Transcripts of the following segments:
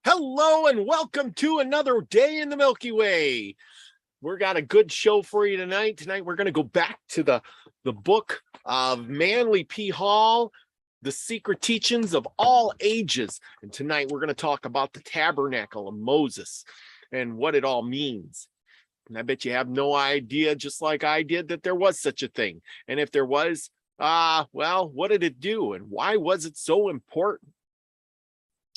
Hello and welcome to another day in the Milky Way. We're got a good show for you tonight. Tonight we're going to go back to the book of Manly P. Hall, The Secret Teachings of All Ages. And tonight we're going to talk about the Tabernacle of Moses and what it all means. And I bet you have no idea, just like I did, that there was such a thing. And if there was, well, what did it do and why was it so important?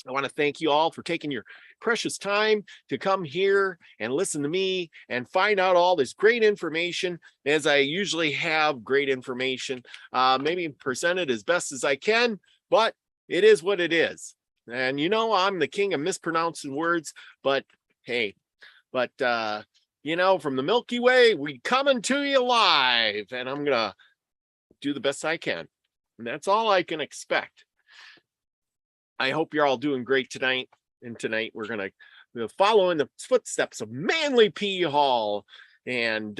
I want to thank you all for taking your precious time to come here and listen to me and find out all this great information, as I usually have great information, maybe presented as best as I can, but it is what it is. And you know, I'm the king of mispronouncing words, but hey, from the Milky Way, we coming to you live, and I'm going to do the best I can. And that's all I can expect. I hope you're all doing great tonight. And tonight we're going to follow in the footsteps of Manly P. Hall and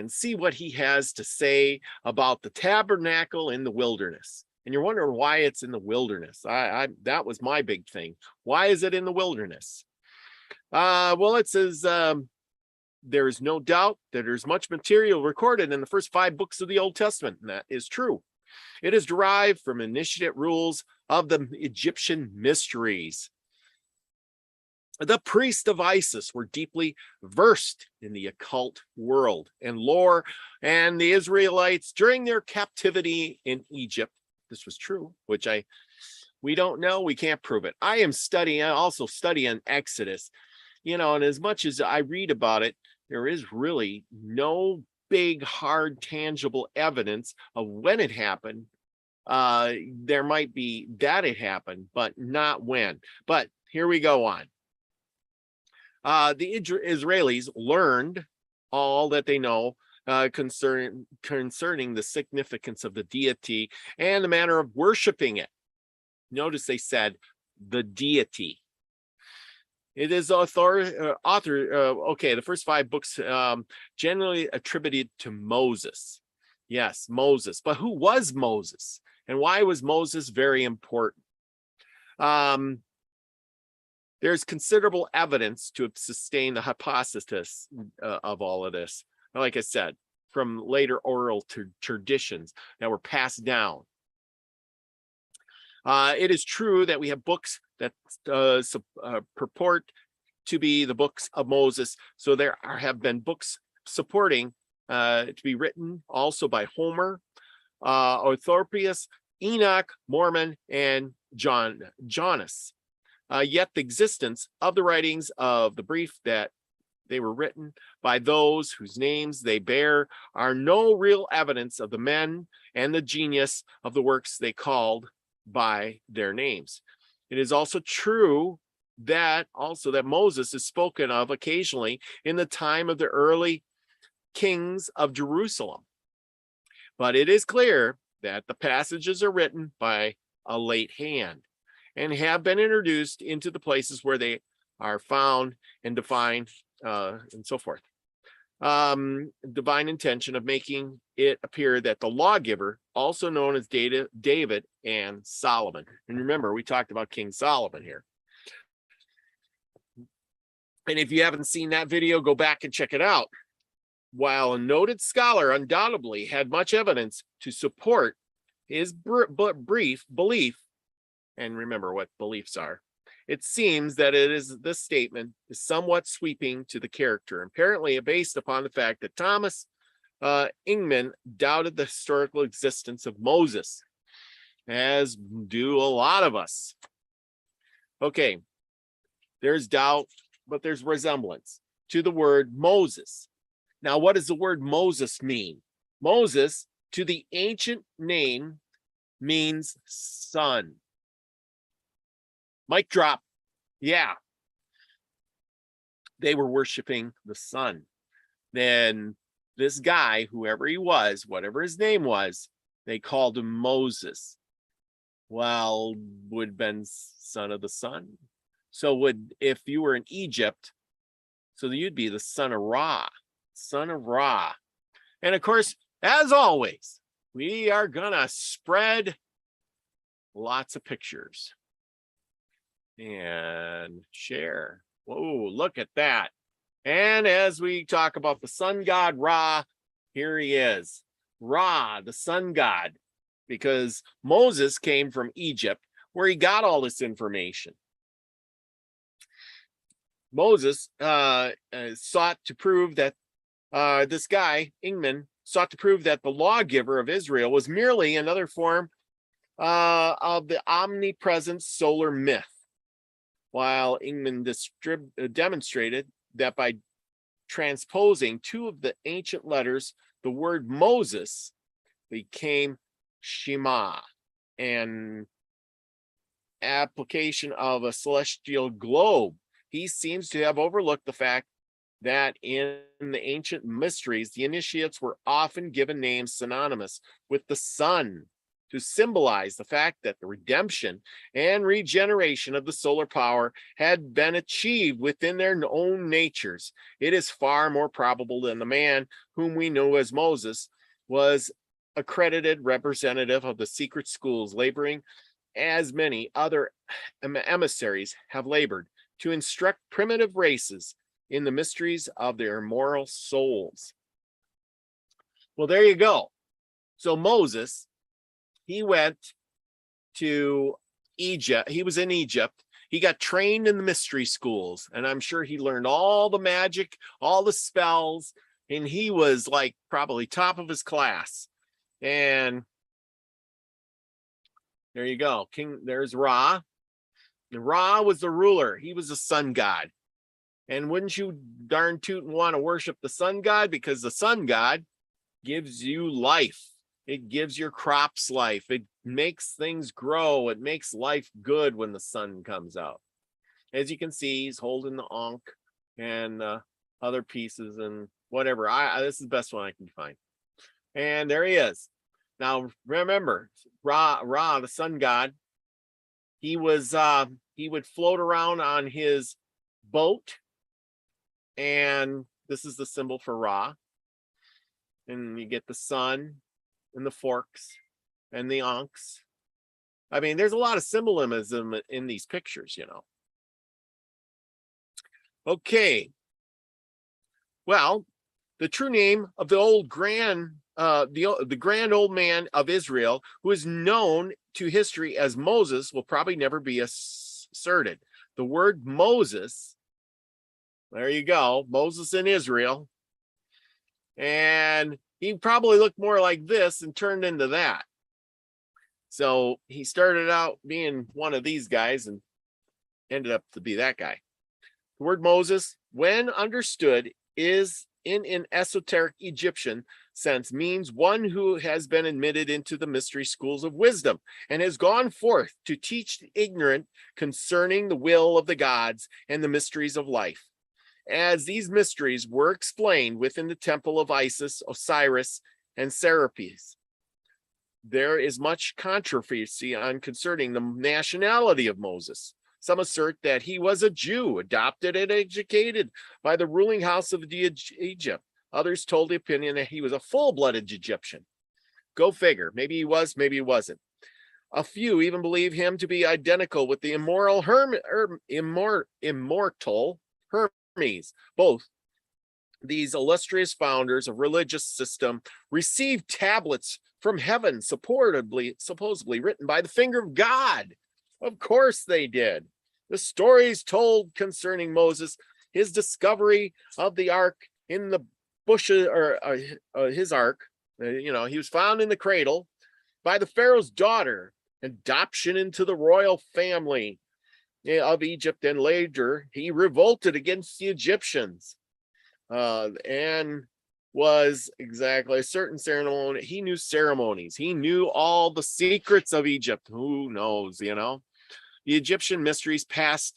see what he has to say about the tabernacle in the wilderness. And you're wondering why it's in the wilderness. That was my big thing. Why is it in the wilderness? Well, it says there is no doubt that there's much material recorded in the first 5 books of the Old Testament, and that is true. It is derived from initiative rules of the Egyptian mysteries. The priests of Isis were deeply versed in the occult world and lore, and the Israelites during their captivity in Egypt, this was true, which we don't know, we can't prove it. I also studying Exodus, and as much as I read about it, there is really no big, hard, tangible evidence of when it happened. There might be that it happened, but not when. But here we go on. The Israelis learned all that they know concerning the significance of the deity and the manner of worshiping it. Notice they said the deity. It is the first 5 books generally attributed to Moses. Yes, Moses. But who was Moses? And why was Moses very important? There's considerable evidence to sustain the hypothesis of all of this. Like I said, from later oral traditions that were passed down. It is true that we have books that purport to be the books of Moses. So there have been books supporting to be written also by Homer, Orthopius, Enoch, Mormon, and Jonas. Yet the existence of the writings of the brief that they were written by those whose names they bear are no real evidence of the men and the genius of the works they called by their names. It is also true that Moses is spoken of occasionally in the time of the early kings of Jerusalem. But it is clear that the passages are written by a late hand and have been introduced into the places where they are found and defined and so forth. Divine intention of making it appear that the Lawgiver, also known as David and Solomon. And remember, we talked about King Solomon here. And if you haven't seen that video, go back and check it out. While a noted scholar undoubtedly had much evidence to support his brief belief, and remember what beliefs are, it seems that this statement is somewhat sweeping to the character, apparently based upon the fact that Thomas Ingman doubted the historical existence of Moses, as do a lot of us. Okay, there's doubt, but there's resemblance to the word Moses. Now, what does the word Moses mean? Moses, to the ancient name, means son. Mic drop. Yeah. They were worshiping the sun. Then this guy, whoever he was, whatever his name was, they called him Moses. Well, would have been son of the sun. So if you were in Egypt, so you'd be the son of Ra. Son of Ra. And of course, as always, we are gonna spread lots of pictures. and share. Whoa, look at that. And as we talk about the sun god Ra, here he is. Ra, the sun god, because Moses came from Egypt, where he got all this information. Moses sought to prove that this guy, Ingman, sought to prove that the lawgiver of Israel was merely another form of the omnipresent solar myth, while Ingman demonstrated that by transposing two of the ancient letters, the word Moses became Shema, an application of a celestial globe. He seems to have overlooked the fact that in the ancient mysteries, the initiates were often given names synonymous with the sun to symbolize the fact that the redemption and regeneration of the solar power had been achieved within their own natures. It is far more probable than the man whom we know as Moses was a credited representative of the secret schools, laboring as many other emissaries have labored to instruct primitive races in the mysteries of their immoral souls. Well, there you go. So Moses, he went to Egypt. He was in Egypt. He got trained in the mystery schools, and I'm sure he learned all the magic, all the spells, and he was like probably top of his class. And there you go. There's Ra. And Ra was the ruler. He was the sun god. And wouldn't you darn tootin' want to worship the sun god? Because the sun god gives you life. It gives your crops life. It makes things grow. It makes life good when the sun comes out. As you can see, he's holding the Ankh and other pieces and whatever. This is the best one I can find. And there he is. Now, remember, Ra, the sun god, he would float around on his boat. And this is the symbol for Ra. And you get the sun and the forks and the ankhs. I mean, there's a lot of symbolism in these pictures, you know. Okay. Well, the true name of the old grand, the grand old man of Israel, who is known to history as Moses, will probably never be asserted. The word Moses, there you go, Moses in Israel. And he probably looked more like this and turned into that. So he started out being one of these guys and ended up to be that guy. The word Moses, when understood, is in an esoteric Egyptian sense, means one who has been admitted into the mystery schools of wisdom and has gone forth to teach the ignorant concerning the will of the gods and the mysteries of life. As these mysteries were explained within the temple of Isis, Osiris, and Serapis, there is much controversy concerning the nationality of Moses. Some assert that he was a Jew, adopted and educated by the ruling house of Egypt. Others told the opinion that he was a full-blooded Egyptian. Go figure. Maybe he was, maybe he wasn't. A few even believe him to be identical with the immortal Hermes. Both these illustrious founders of religious system received tablets from heaven, supposedly written by the finger of God. Of course they did. The stories told concerning Moses, his discovery of the ark in the bushes, or his ark, he was found in the cradle by the Pharaoh's daughter, adoption into the royal family of Egypt, and later he revolted against the Egyptians and was exactly a certain ceremony. He knew ceremonies. He knew all the secrets of Egypt. Who knows, The Egyptian mysteries passed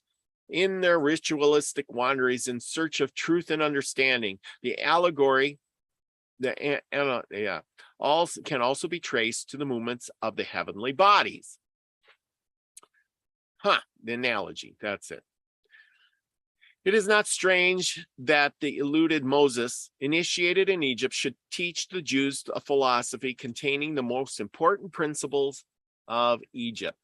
in their ritualistic wanderings in search of truth and understanding. The allegory, can also be traced to the movements of the heavenly bodies. The analogy, that's it. It is not strange that the eluded Moses, initiated in Egypt, should teach the Jews a philosophy containing the most important principles of Egypt.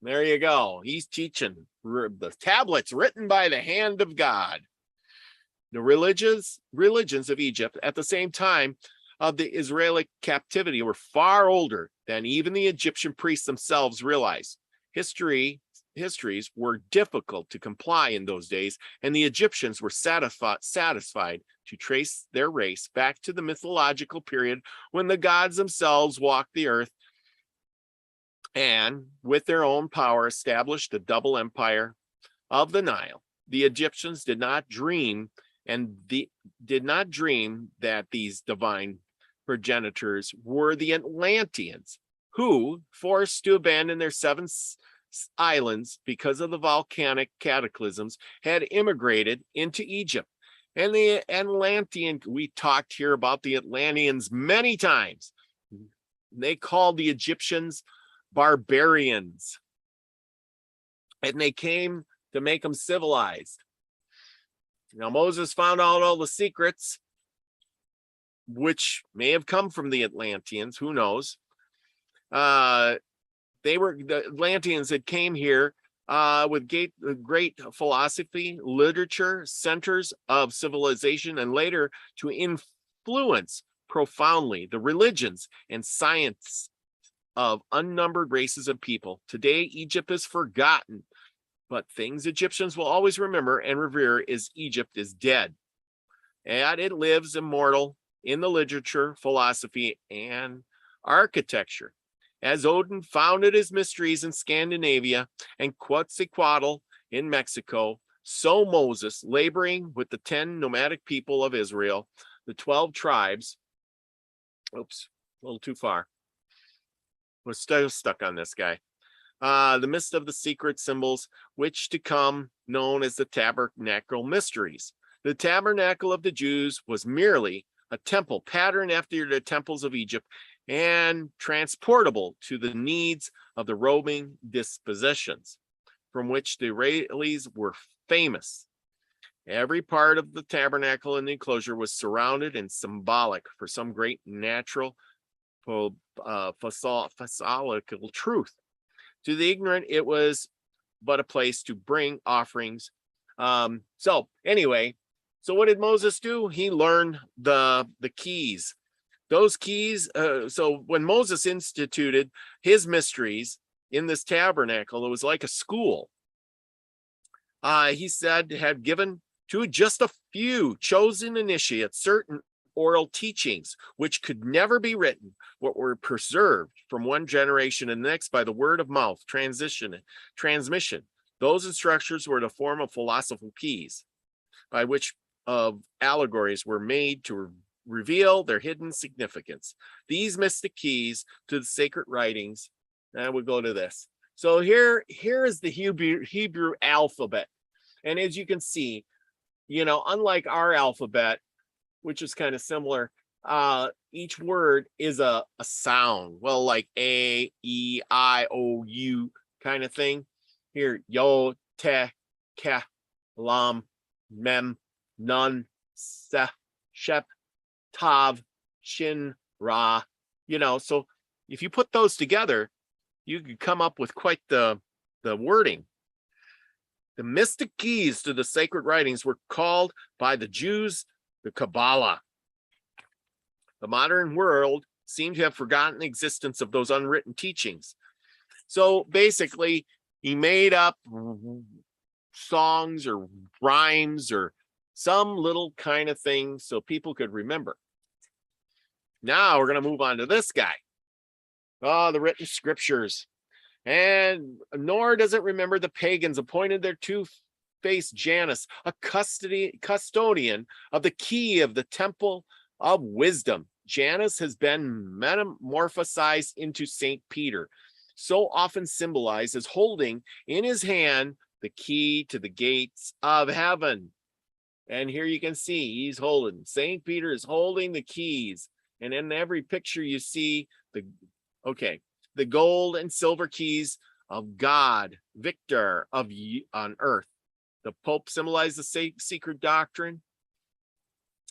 There you go. He's teaching the tablets written by the hand of God. The religions of Egypt at the same time of the Israeli captivity were far older than even the Egyptian priests themselves realized. Histories were difficult to comply in those days, and the Egyptians were satisfied to trace their race back to the mythological period when the gods themselves walked the earth and, with their own power, established the double empire of the Nile. The Egyptians did not dream that these divine progenitors were the Atlanteans, who, forced to abandon their seven islands because of the volcanic cataclysms, had immigrated into Egypt. And the Atlantean, we talked here about the Atlanteans many times. They called the Egyptians barbarians, and they came to make them civilized. Now, Moses found out all the secrets, which may have come from the Atlanteans, who knows? The Atlanteans that came here with great philosophy, literature, centers of civilization, and later to influence profoundly the religions and science of unnumbered races of people. Today, Egypt is forgotten, but things Egyptians will always remember and revere is Egypt is dead. And it lives immortal in the literature, philosophy, and architecture. As Odin founded his mysteries in Scandinavia and Quetzalcoatl in Mexico, so Moses, laboring with the 10 nomadic people of Israel, the 12 tribes, oops, a little too far. We're still stuck on this guy. The midst of the secret symbols, which to come known as the Tabernacle Mysteries. The Tabernacle of the Jews was merely a temple patterned after the temples of Egypt and transportable to the needs of the roaming dispositions, from which the Israelis were famous. Every part of the tabernacle and the enclosure was surrounded and symbolic for some great natural philosophical truth. To the ignorant, it was but a place to bring offerings. So what did Moses do? He learned the keys. Those keys, so when Moses instituted his mysteries in this tabernacle, it was like a school. He said had given to just a few chosen initiates certain oral teachings, which could never be written, but were preserved from one generation and the next by the word of mouth, transmission. Those instructions were the form of philosophical keys, by which allegories were made to reveal their hidden significance. These mystic keys to the sacred writings, and we'll go to this. So here is the Hebrew alphabet. And as you can see, unlike our alphabet, which is kind of similar, each word is a sound. Well, like A, E, I, O, U kind of thing. Here, Yo, Te, Ke, Lam, Mem, Nun, Se, Shep, Tav, Shin, Ra. So if you put those together, you could come up with quite the wording. The mystic keys to the sacred writings were called by the Jews the Kabbalah. The modern world seemed to have forgotten the existence of those unwritten teachings. So basically, he made up songs or rhymes or some little kind of thing so people could remember. Now we're going to move on to this guy. The written scriptures. And nor does it remember the pagans appointed their two-faced Janus, a custodian of the key of the temple of wisdom. Janus has been metamorphosized into Saint Peter, so often symbolized as holding in his hand the key to the gates of heaven. And here you can see he's holding, Saint Peter is holding the keys. And in every picture you see the gold and silver keys of God, Victor on earth. The Pope symbolized the secret doctrine.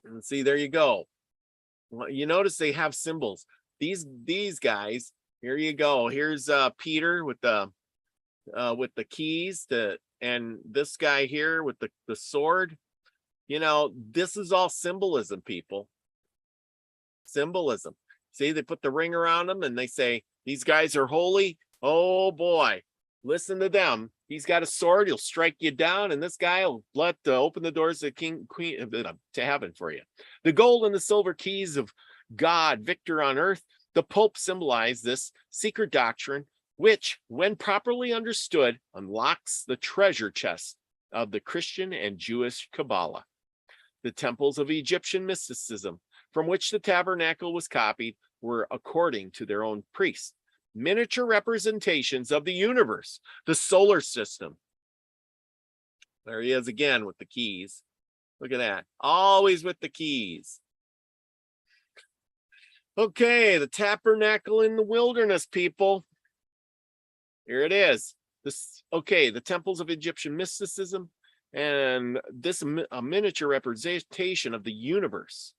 And see, there you go. Well, you notice they have symbols. These guys, here you go. Here's Peter with the with the keys, and this guy here with the sword. You know, this is all symbolism, people. Symbolism. See, they put the ring around them and they say, these guys are holy. Oh boy, listen to them. He's got a sword. He'll strike you down. And this guy will open the doors to queen to heaven for you. The gold and the silver keys of God, victor on earth. The Pope symbolized this secret doctrine, which, when properly understood, unlocks the treasure chest of the Christian and Jewish Kabbalah. The temples of Egyptian mysticism, from which the tabernacle was copied, were, according to their own priests, miniature representations of the universe, the solar system. There he is again with the keys. Look at that. Always with the keys. Okay, the tabernacle in the wilderness, people. Here it is. The temples of Egyptian mysticism, and this a miniature representation of the universe.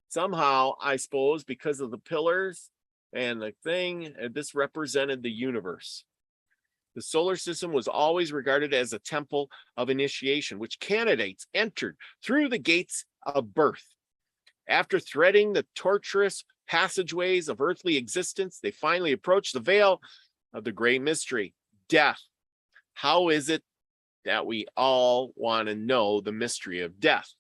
Somehow, I suppose, because of the pillars and the thing, this represented the universe. The solar system was always regarded as a temple of initiation, which candidates entered through the gates of birth. After threading the tortuous passageways of earthly existence, they finally approached the veil of the great mystery, death. How is it that we all want to know the mystery of death?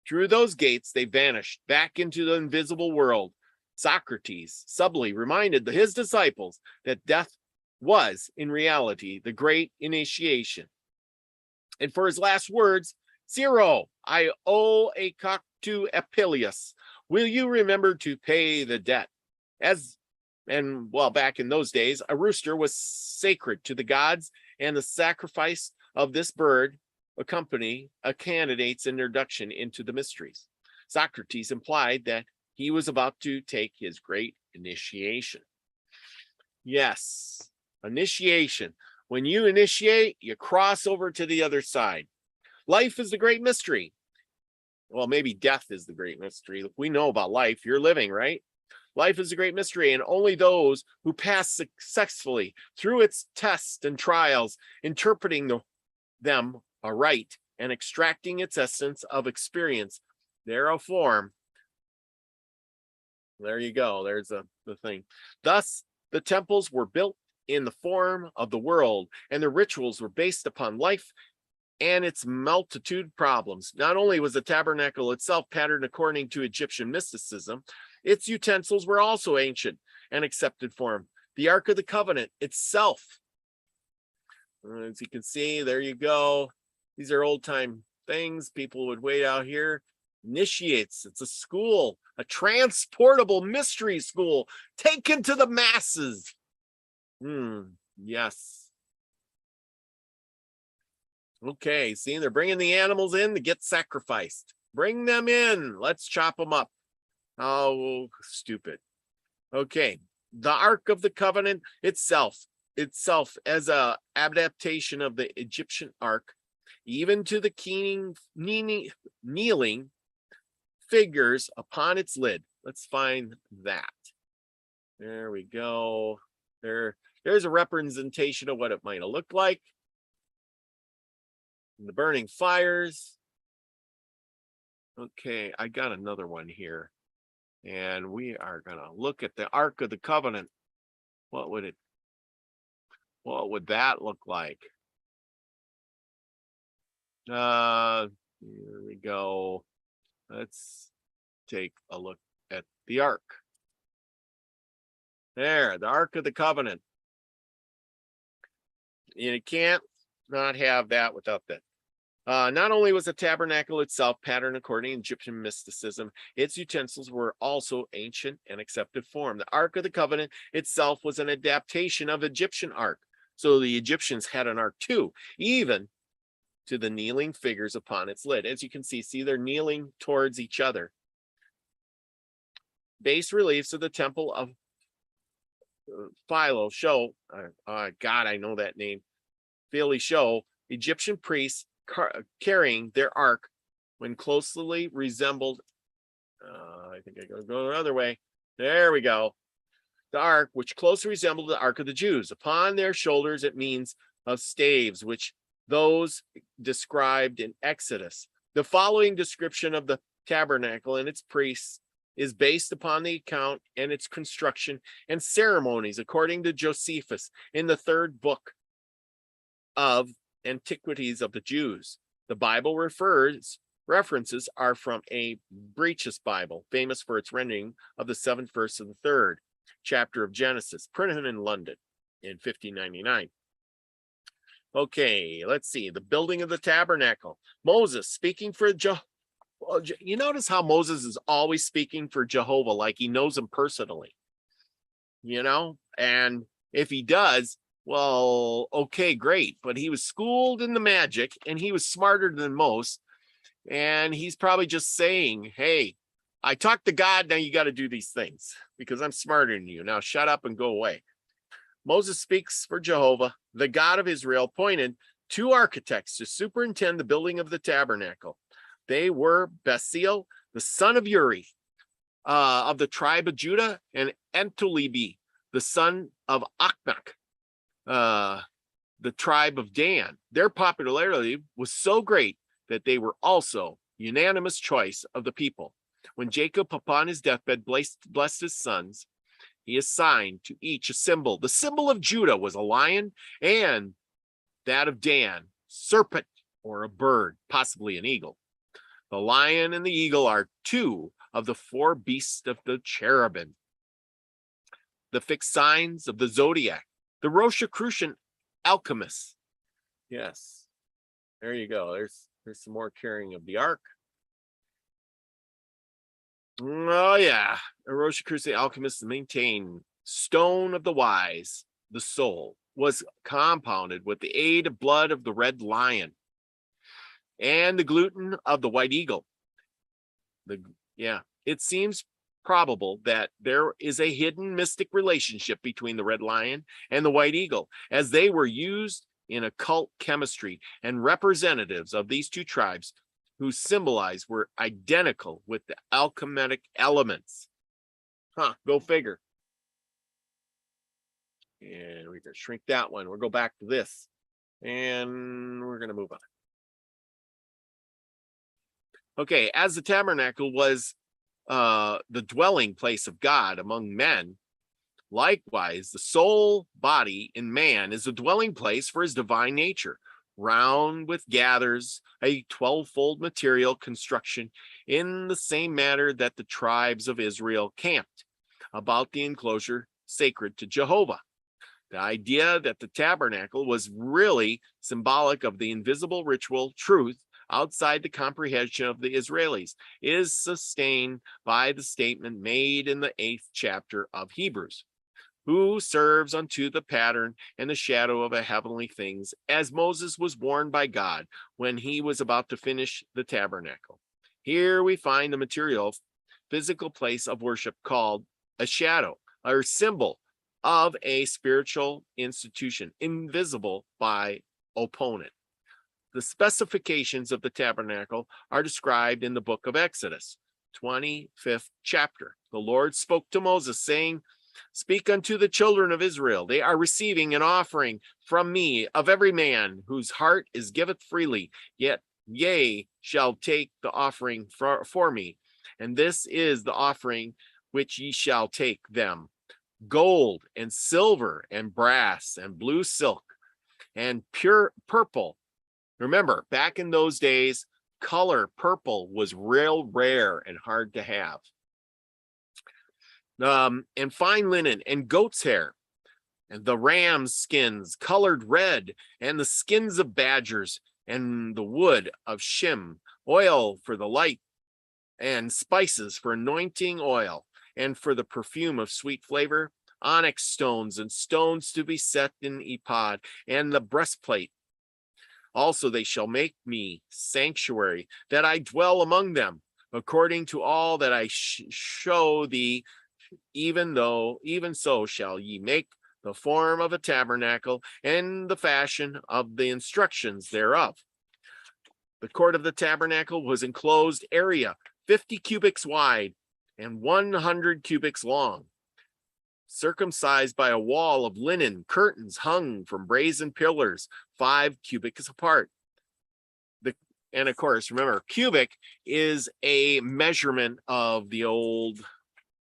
Through those gates, they vanished back into the invisible world. Socrates subtly reminded his disciples that death was, in reality, the great initiation. And for his last words, Zero, I owe a cock to Apilius. Will you remember to pay the debt? Back in those days, a rooster was sacred to the gods, and the sacrifice of this bird accompany a candidate's introduction into the mysteries. Socrates implied that he was about to take his great initiation. Yes, initiation. When you initiate, you cross over to the other side. Life is the great mystery. Well, maybe death is the great mystery. We know about life. You're living, right? Life is a great mystery, and only those who pass successfully through its tests and trials, interpreting them aright and extracting its essence of experience, their form. There you go. There's the thing. Thus, the temples were built in the form of the world, and the rituals were based upon life and its multitude problems. Not only was the tabernacle itself patterned according to Egyptian mysticism, its utensils were also ancient and accepted form. The Ark of the Covenant itself, as you can see, there you go. These are old-time things. People would wait out here. Initiates. It's a school, a transportable mystery school taken to the masses. Yes. Okay, see, they're bringing the animals in to get sacrificed. Bring them in. Let's chop them up. Oh, stupid. Okay, the Ark of the Covenant itself as a adaptation of the Egyptian Ark, even to the kneeling figures upon its lid. Let's find that. There we go. There's a representation of what it might have looked like. The burning fires. Okay, I got another one here. And we are going to look at the Ark of the Covenant. What would that look like? Here we go. Let's take a look at the Ark. There, the Ark of the Covenant. You can't not have that without that. Not only was the tabernacle itself patterned according to Egyptian mysticism, its utensils were also ancient and accepted form. The Ark of the Covenant itself was an adaptation of Egyptian Ark. So the Egyptians had an Ark too, even to the kneeling figures upon its lid. As you can see, they're kneeling towards each other. Bas reliefs of the temple of Philo show, God, I know that name. Philly show Egyptian priests carrying their ark when closely resembled. I think I gotta go the other way. There we go. the ark, which closely resembled the ark of the Jews. Upon their shoulders, it means of staves, which those described in Exodus. The following description of the tabernacle and its priests is based upon the account and its construction and ceremonies, according to Josephus in the 3rd book of Antiquities of the Jews. The Bible references are from a Brighteon Bible, famous for its rendering of the 7th verse of the 3rd chapter of Genesis, printed in London in 1599. Okay, let's see. The building of the tabernacle. Moses speaking for Jehovah. You notice how Moses is always speaking for Jehovah, like he knows him personally, and if he does, well, okay, great. But he was schooled in the magic and he was smarter than most. And he's probably just saying, hey, I talked to God. Now you got to do these things because I'm smarter than you. Now shut up and go away. Moses speaks for Jehovah. The God of Israel appointed 2 architects to superintend the building of the tabernacle. They were Bezalel, the son of Uri, of the tribe of Judah, and Entolibi, the son of Achmak, the tribe of Dan. Their popularity was so great that they were also unanimous choice of the people. When Jacob, upon his deathbed, blessed his sons, he assigned to each a symbol. The symbol of Judah was a lion, and that of Dan, serpent or a bird, possibly an eagle. The lion and the eagle are 2 of the 4 beasts of the cherubim. The fixed signs of the zodiac. The Rosicrucian alchemists. Yes, there you go. There's some more carrying of the ark. Oh yeah, the Rosicrucian alchemists maintain stone of the wise, the soul, was compounded with the aid of blood of the red lion and the gluten of the white eagle. It seems probable that there is a hidden mystic relationship between the red lion and the white eagle, as they were used in occult chemistry, and representatives of these 2 tribes whose symbolized were identical with the alchemic elements. Go figure. And we're going to shrink that one. We'll go back to this. And we're going to move on. Okay, as the tabernacle was the dwelling place of God among men, likewise, the soul body in man is the dwelling place for his divine nature, round with gathers a 12-fold material construction in the same manner that the tribes of Israel camped about the enclosure sacred to Jehovah. The idea that the tabernacle was really symbolic of the invisible ritual truth outside the comprehension of the Israelis is sustained by the statement made in the 8th chapter of Hebrews. Who serves unto the pattern and the shadow of a heavenly things, as Moses was warned by God when he was about to finish the tabernacle. Here we find the material physical place of worship called a shadow, or symbol of a spiritual institution, invisible by opponent. The specifications of the tabernacle are described in the book of Exodus, 25th chapter. The Lord spoke to Moses, saying, Speak unto the children of Israel. They are receiving an offering from me of every man whose heart is giveth freely, yet ye shall take the offering for me. And this is the offering which ye shall take them: gold and silver and brass and blue silk and pure purple. Remember, back in those days, color purple was real rare and hard to have. And fine linen and goat's hair, and the ram's skins colored red, and the skins of badgers, and the wood of shim, oil for the light, and spices for anointing oil, and for the perfume of sweet flavor, onyx stones and stones to be set in ephod, and the breastplate. Also they shall make me sanctuary, that I dwell among them, according to all that I show thee. Even so shall ye make the form of a tabernacle and the fashion of the instructions thereof. The court of the tabernacle was enclosed area 50 cubits wide and 100 cubits long. circumcised by a wall of linen, curtains hung from brazen pillars, 5 cubits apart. And of course, remember, cubic is a measurement of the old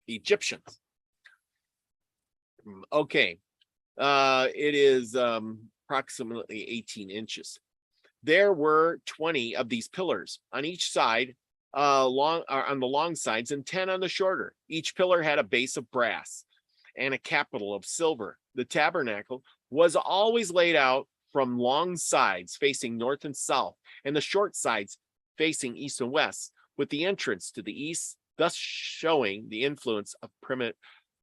Egyptians. Okay, it is approximately 18 inches. There were 20 of these pillars on each side, on the long sides, and 10 on the shorter. Each pillar had a base of brass and a capital of silver. The tabernacle was always laid out from long sides facing north and south, and the short sides facing east and west, with the entrance to the east, thus showing the influence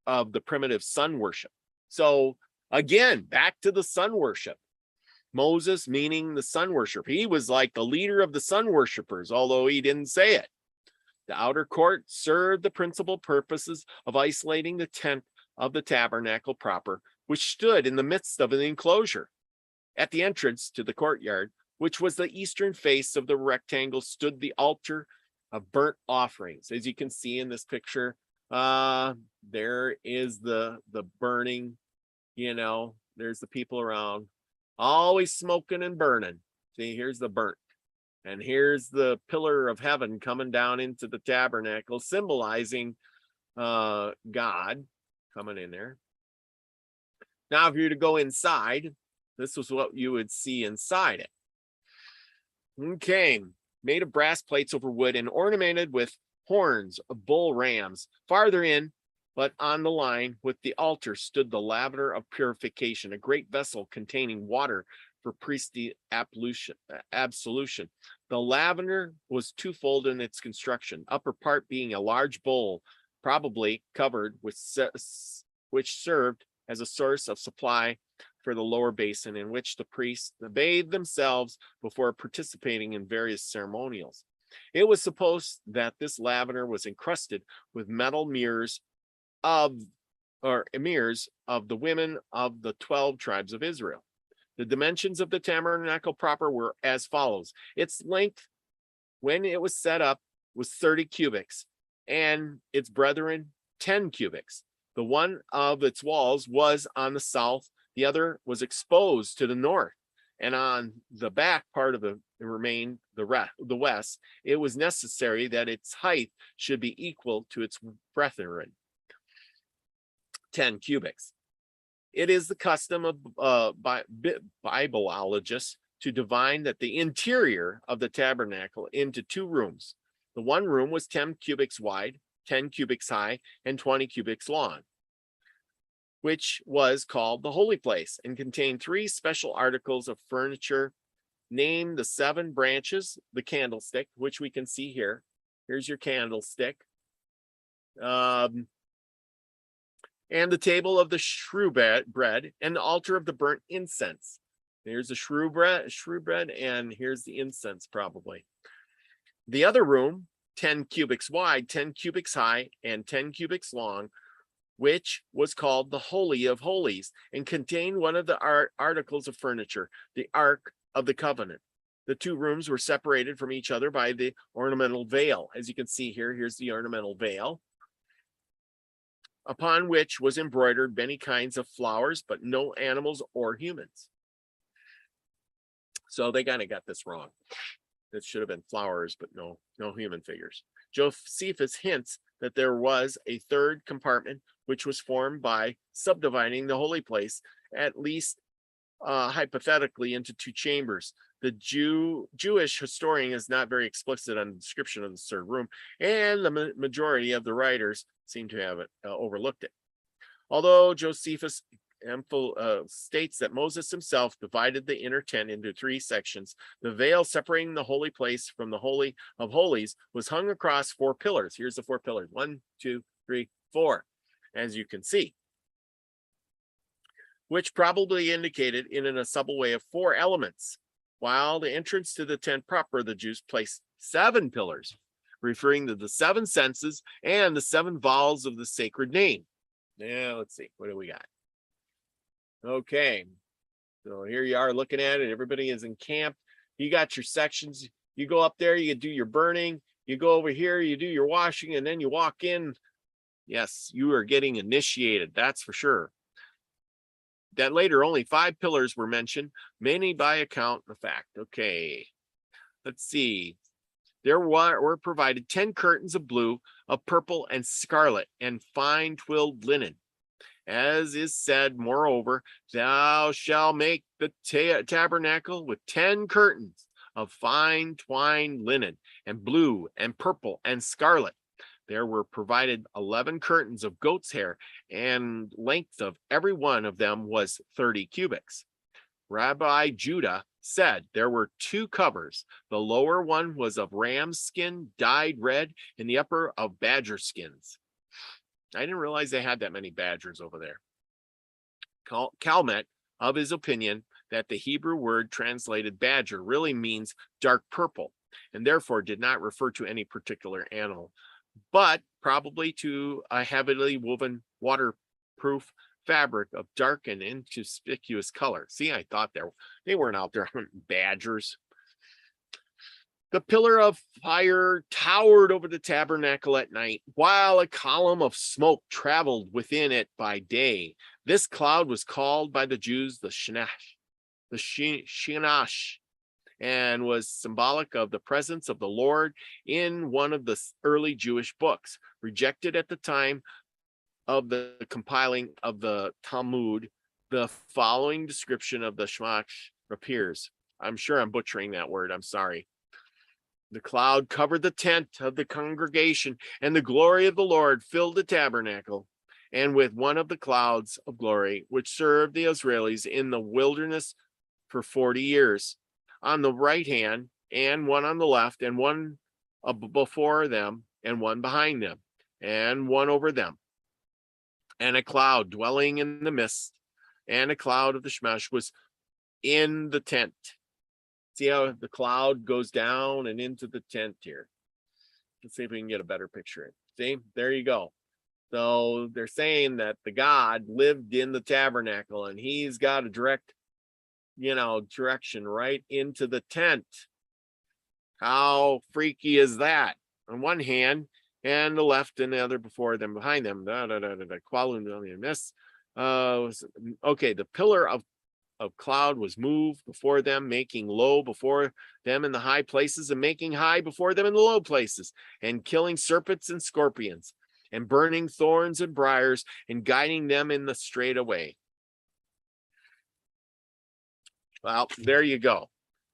of the primitive sun worship. So again, back to the sun worship. Moses, meaning the sun worshiper, he was like the leader of the sun worshipers, although he didn't say it. The outer court served the principal purposes of isolating the tent of the tabernacle proper, which stood in the midst of an enclosure. At the entrance to the courtyard, which was the eastern face of the rectangle, stood the altar of burnt offerings. As you can see in this picture, there is the burning, there's the people around, always smoking and burning. See, here's the burnt. And here's the pillar of heaven coming down into the tabernacle, symbolizing God coming in there. Now, if you were to go inside, this was what you would see inside it. Okay, made of brass plates over wood and ornamented with horns of bull rams. Farther in, but on the line with the altar, stood the Lavender of Purification, a great vessel containing water for priestly absolution. The lavender was twofold in its construction, upper part being a large bowl, probably covered with which served as a source of supply for the lower basin, in which the priests bathed themselves before participating in various ceremonials. It was supposed that this lavender was encrusted with metal mirrors of the women of the 12 tribes of Israel. The dimensions of the tabernacle proper were as follows. Its length, when it was set up, was 30 cubits, and its brethren 10 cubits. The one of its walls was on the south, the other was exposed to the north, and on the back part of the west, it was necessary that its height should be equal to its brethren, 10 cubits. It is the custom of Bibleologists to divide that the interior of the tabernacle into 2 rooms. The one room was 10 cubits wide, 10 cubits high, and 20 cubits long, which was called the holy place, and contained 3 special articles of furniture, named the 7 branches, the candlestick, which we can see here. Here's your candlestick. And the table of the shewbread, and the altar of the burnt incense. Here's the shewbread, and here's the incense probably. The other room, 10 cubits wide, 10 cubits high, and 10 cubits long, which was called the Holy of Holies, and contained one of the articles of furniture, the Ark of the Covenant. The 2 rooms were separated from each other by the ornamental veil. As you can see here, here's the ornamental veil, upon which was embroidered many kinds of flowers, but no animals or humans. So they kind of got this wrong. It should have been flowers, but no human figures. Josephus hints that there was a 3rd compartment, which was formed by subdividing the holy place, at least hypothetically, into 2 chambers. The Jewish historian is not very explicit on the description of the 3rd room, and the majority of the writers seem to have overlooked it. Although Josephus states that Moses himself divided the inner tent into 3 sections, the veil separating the holy place from the Holy of Holies was hung across 4 pillars. Here's the 4 pillars. 1, 2, 3, 4, as you can see, which probably indicated in a subtle way of 4 elements. While the entrance to the tent proper, the Jews placed 7 pillars, referring to the 7 senses and the 7 vowels of the sacred name. Now, let's see, what do we got? Okay, so here you are looking at it. Everybody is encamped. You got your sections. You go up there, you do your burning. You go over here, you do your washing, and then you walk in Yes, you are getting initiated, that's for sure. That later only 5 pillars were mentioned, many by account of fact. Okay, let's see. There were provided 10 curtains of blue, of purple, and scarlet, and fine twilled linen. As is said, moreover, thou shalt make the tabernacle with 10 curtains of fine twined linen, and blue, and purple, and scarlet. There were provided 11 curtains of goat's hair, and length of every one of them was 30 cubits. Rabbi Judah said there were 2 covers. The lower one was of ram's skin dyed red, and the upper of badger skins. I didn't realize they had that many badgers over there. Calmet of his opinion that the Hebrew word translated badger really means dark purple, and therefore did not refer to any particular animal, but probably to a heavily woven waterproof fabric of dark and inconspicuous color. See, I thought they weren't out there hunting badgers. The pillar of fire towered over the tabernacle at night, while a column of smoke traveled within it by day. This cloud was called by the Jews the Shinash, and was symbolic of the presence of the Lord in one of the early Jewish books. Rejected at the time of the compiling of the Talmud, the following description of the Shamash appears. I'm sure I'm butchering that word. I'm sorry. The cloud covered the tent of the congregation, and the glory of the Lord filled the tabernacle. And with one of the clouds of glory, which served the Israelites in the wilderness for 40 years, on the right hand, and one on the left, and one before them, and one behind them, and one over them. And a cloud dwelling in the midst, and a cloud of the Shemesh was in the tent. See how the cloud goes down and into the tent here. Let's see if we can get a better picture. See, there you go. So they're saying that the God lived in the tabernacle, and he's got a direct, direction right into the tent. How freaky is that? On one hand, and the left and the other before them, behind them. Okay, the pillar of cloud was moved before them, making low before them in the high places, and making high before them in the low places, and killing serpents and scorpions, and burning thorns and briars, and guiding them in the straight way. Well, there you go.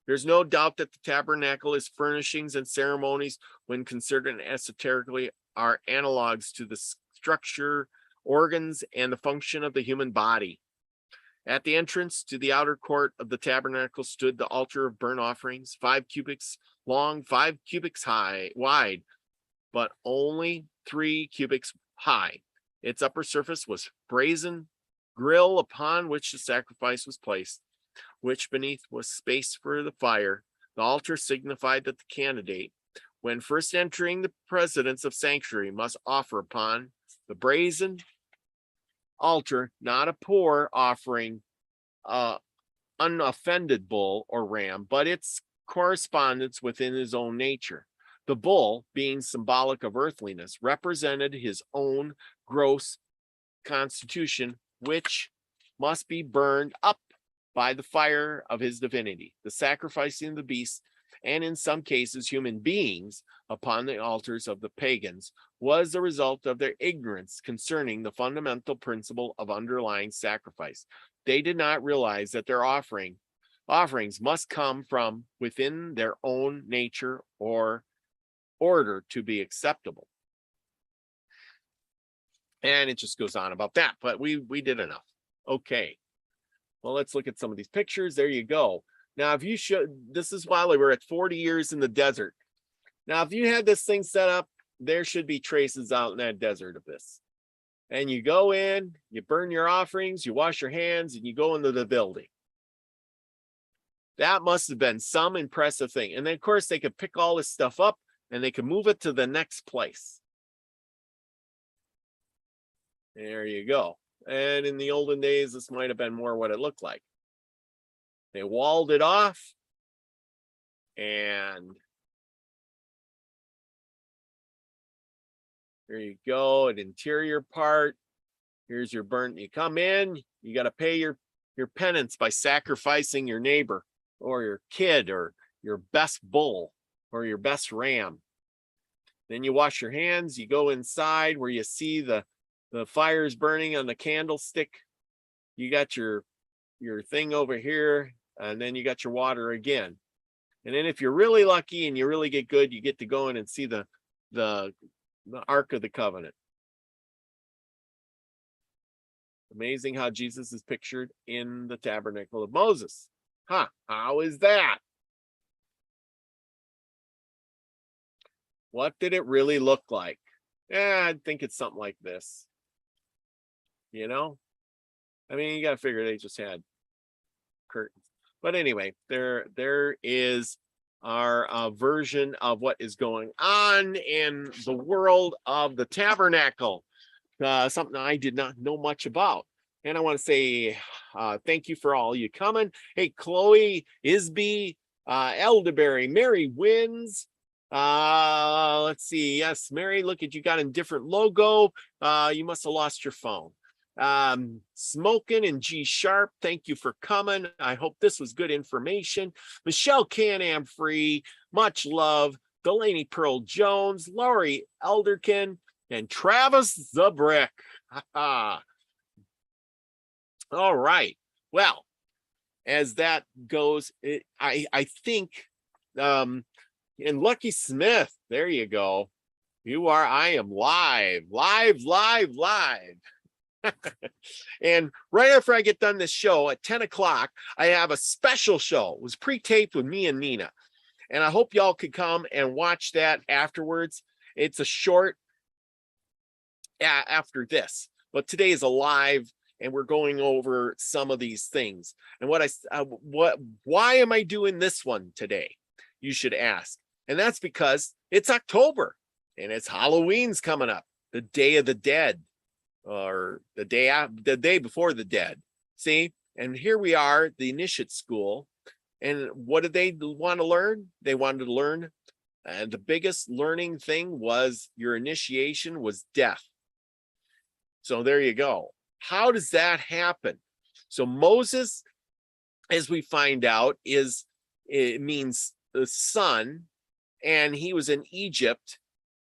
There's no doubt that the tabernacle, its furnishings and ceremonies, when considered esoterically, are analogs to the structure, organs, and the function of the human body. At the entrance to the outer court of the tabernacle stood the altar of burnt offerings, 5 cubits long, 5 cubits wide, but only 3 cubits high. Its upper surface was brazen grill upon which the sacrifice was placed, which beneath was space for the fire. The altar signified that the candidate, when first entering the presence of sanctuary, must offer upon the brazen altar not a poor offering, unoffended bull or ram, but its correspondence within his own nature. The bull, being symbolic of earthliness, represented his own gross constitution, which must be burned up by the fire of his divinity. The sacrificing of the beasts, and in some cases human beings, upon the altars of the pagans was the result of their ignorance concerning the fundamental principle of underlying sacrifice. They did not realize that their offerings must come from within their own nature or order to be acceptable. And it just goes on about that, but we did enough. Okay. Well, let's look at some of these pictures. There you go. Now, if you should, this is while we were at 40 years in the desert. Now, if you had this thing set up, there should be traces out in that desert of this. And you go in, you burn your offerings, you wash your hands, and you go into the building. That must have been some impressive thing. And then, of course, they could pick all this stuff up and they could move it to the next place. There you go. And in the olden days, this might have been more what it looked like. They walled it off, and There you go, an interior part. Here's your burnt. You come in, you got to pay your penance by sacrificing your neighbor or your kid or your best bull or your best ram. Then you wash your hands, you go inside where you see the fires burning on the candlestick. You got your thing over here, and then you got your water again. And then if you're really lucky and you really get good, you get to go in and see the Ark of the Covenant. Amazing how Jesus is pictured in the Tabernacle of Moses. Huh, how is that? What did it really look like? I think it's something like this. You know? I mean, you got to figure they just had curtains. But anyway, there is our version of what is going on in the world of the tabernacle. Something I did not know much about. And I want to say thank you for all you coming. Hey, Chloe, Isby, Elderberry, Mary Wins. Let's see. Yes, Mary, look at you got a different logo. You must have lost your phone. Smoking and G Sharp, thank you for coming. I hope this was good information. Michelle Can-Am Free, much love. Delaney Pearl Jones, Laurie Elderkin, and Travis the Brick. All right. Well, as that goes, I think, and Lucky Smith, there you go. I am live. And right after I get done this show at 10 o'clock, I have a special show. It was pre-taped with me and Nina. And I hope y'all could come and watch that afterwards. It's a short after this, but today is a live, and we're going over some of these things. And why am I doing this one today? You should ask. And that's because it's October and it's Halloween's coming up, the Day of the Dead, or the day before the dead. See, and here we are, the initiate school. And what did they want to learn? They wanted to learn, the biggest learning thing was your initiation was death. So there you go. How does that happen? So Moses, as we find out, it means the son, and he was in Egypt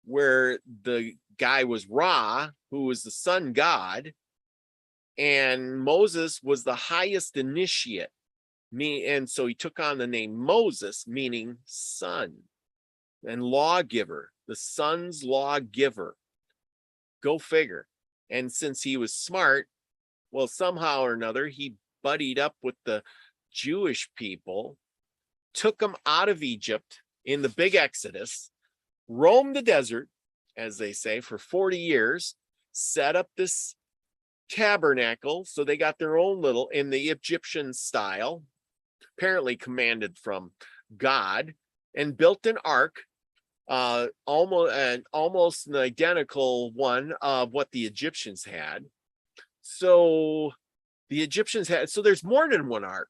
where the guy was Ra, who was the sun god, and Moses was the highest initiate. And so he took on the name Moses, meaning son, and lawgiver, the son's lawgiver. Go figure. And since he was smart, well, somehow or another, he buddied up with the Jewish people, took them out of Egypt in the big Exodus, roamed the desert, as they say, for 40 years, set up this tabernacle. So they got their own little, in the Egyptian style, apparently commanded from God, and built an ark, almost an identical one of what the Egyptians had. So the Egyptians had, so there's more than one ark.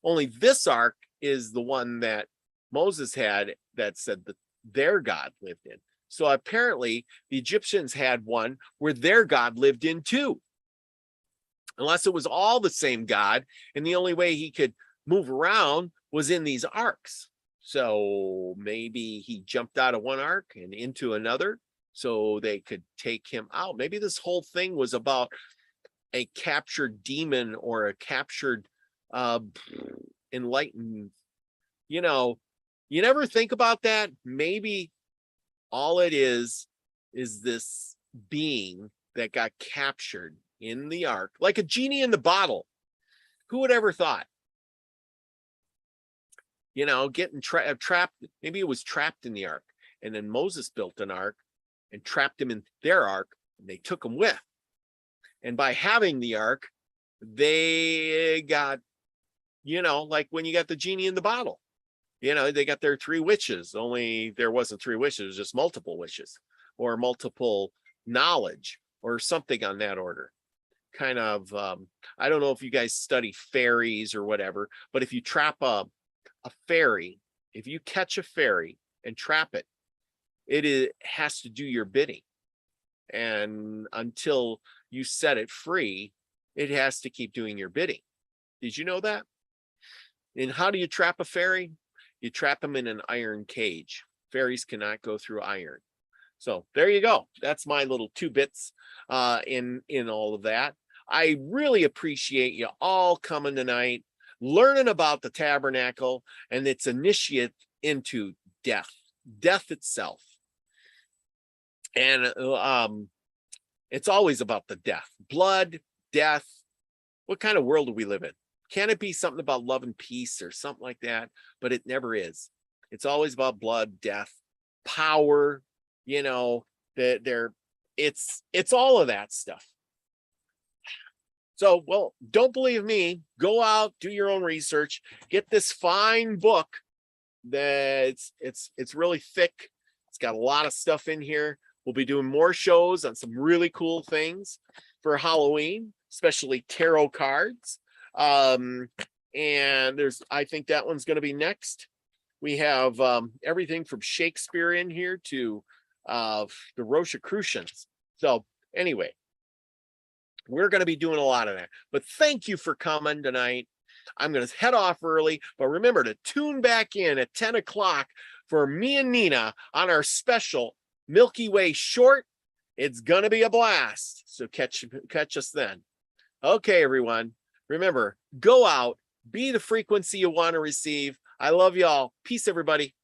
Only this ark is the one that Moses had that said that their God lived in. So apparently the Egyptians had one where their God lived in too. Unless it was all the same God, and the only way he could move around was in these arks. So maybe he jumped out of one ark and into another so they could take him out. Maybe this whole thing was about a captured demon or a captured enlightened, you never think about that. Maybe all it is this being that got captured in the ark, like a genie in the bottle. Who would ever thought? Getting trapped. Maybe it was trapped in the ark, and then Moses built an ark and trapped him in their ark, and they took him with. And by having the ark, they got, like when you got the genie in the bottle, they got their 3 wishes, only there wasn't 3 wishes, it was just multiple wishes or multiple knowledge or something on that order. Kind of, I don't know if you guys study fairies or whatever, but if you trap a fairy, if you catch a fairy and trap it, it has to do your bidding. And until you set it free, it has to keep doing your bidding. Did you know that? And how do you trap a fairy? You trap them in an iron cage. Fairies cannot go through iron. So there you go. That's my little 2 bits in all of that. I really appreciate you all coming tonight, learning about the tabernacle and its initiate into death itself. And it's always about the death, blood, death. What kind of world do we live in? Can it be something about love and peace or something like that? But it never is. It's always about blood, death, power, you know, it's all of that stuff. So, well, don't believe me. Go out, do your own research, get this fine book that's it's really thick. It's got a lot of stuff in here. We'll be doing more shows on some really cool things for Halloween, especially tarot cards. And I think that one's going to be next. We have everything from Shakespeare in here to the Rosicrucians. So anyway, we're going to be doing a lot of that. But thank you for coming tonight. I'm going to head off early, but remember to tune back in at 10 o'clock for me and Nina on our special Milky Way short. It's going to be a blast. So catch us then. Okay, everyone. Remember, go out, be the frequency you want to receive. I love y'all. Peace, everybody.